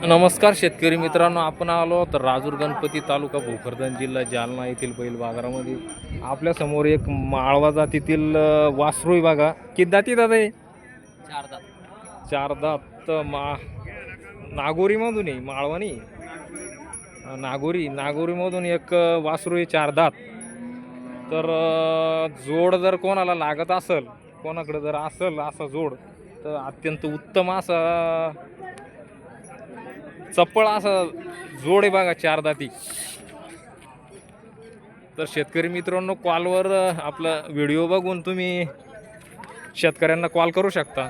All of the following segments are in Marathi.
नमस्कार शेतकरी मित्रांनो, आपण आलो तर राजूर गणपती तालुका भोकरदन जिल्हा जालना येथील बैल बाजारामध्ये आपल्या समोर एक माळवा जातीतील वासरू बघा. किती दाती दादा आहे? चार दात. चार दात. नागोरीमधून आहे, माळवा नाही, नागोरीमधून एक वासरू आहे, चार दात. तर जोड जर कोणाला लागत असेल, कोणाकडे जर असेल असा जोड, तर अत्यंत उत्तम असा चप्पळ असा जोड आहे बघा, चार दाती. तर शेतकरी मित्रांनो, कॉलवर आपला व्हिडिओ बघून तुम्ही शेतकऱ्यांना कॉल करू शकता.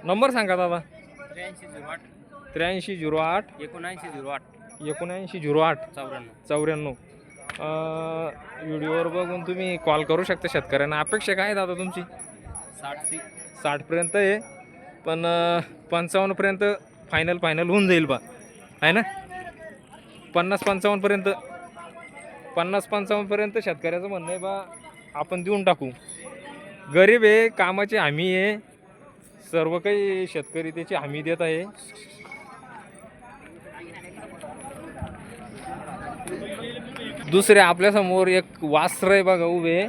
नंबर सांगा दादा. 8308 8308 7908 7908 94. व्हिडिओवर बघून तुम्ही कॉल करू शकता शेतकऱ्यांना. अपेक्षा काय आहे दादा तुमची? 60पर्यंत आहे, पण 55पर्यंत फायनल होऊन जाईल बा, आहे ना? 50-55पर्यंत शेतकऱ्याचं म्हणणं आहे बा, आपण देऊन टाकू. गरीब आहे, कामाची हमी आहे, सर्व काही शेतकरी त्याची हमी देत आहे. दुसरे आपल्यासमोर एक वासर आहे बघा, उभे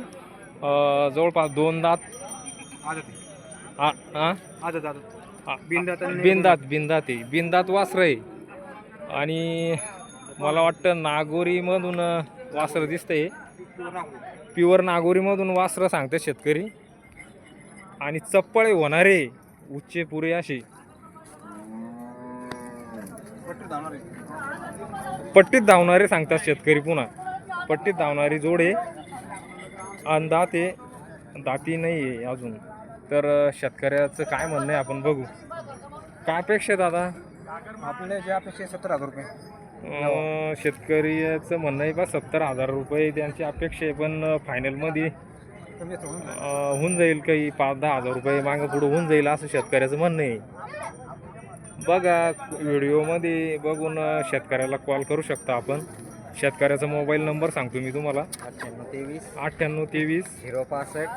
जवळपास 2 दात. बिनदात वासर आहे. आणि मला वाटतं नागोरीमधून वासर दिसतंय, प्युअर नागोरीमधून वासरं सांगतात शेतकरी. आणि चप्पळे होणारे उच्चे पुरे असे पट्टीत धावणारे सांगतात शेतकरी. पुन्हा पट्टीत धावणारी जोड आहे, आणि दाती नाही आहे अजून. तर शेतकऱ्याचं काय म्हणणं आहे आपण बघू. काय अपेक्षा दादा? आपल्या जे अपेक्षा 70,000 रुपये. शेतकऱ्याचं म्हणणं आहे बा 70,000 रुपये त्यांची अपेक्षा आहे, पण फायनलमध्ये होऊन जाईल, काही 5-10 हजार रुपये मागं पुढं होऊन जाईल असं शेतकऱ्याचं म्हणणं आहे. बघा, व्हिडिओमध्ये बघून शेतकऱ्याला कॉल करू शकता आपण. शेतकऱ्याचा मोबाईल नंबर सांगतो मी तुम्हाला. 9823 065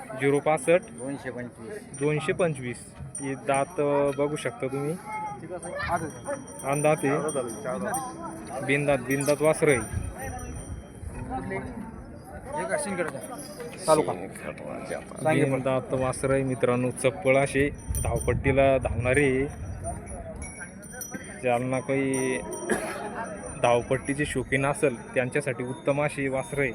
225. ही दात बघू शकता तुम्ही. अंदात बिनदात वासर आहे. बिनदात वासर आहे मित्रांनो, चप्पळ असे धावपट्टीला धावणारे. ज्यांना काही धावपट्टीचे शौकीन असेल त्यांच्यासाठी उत्तम अशी वासर आहे.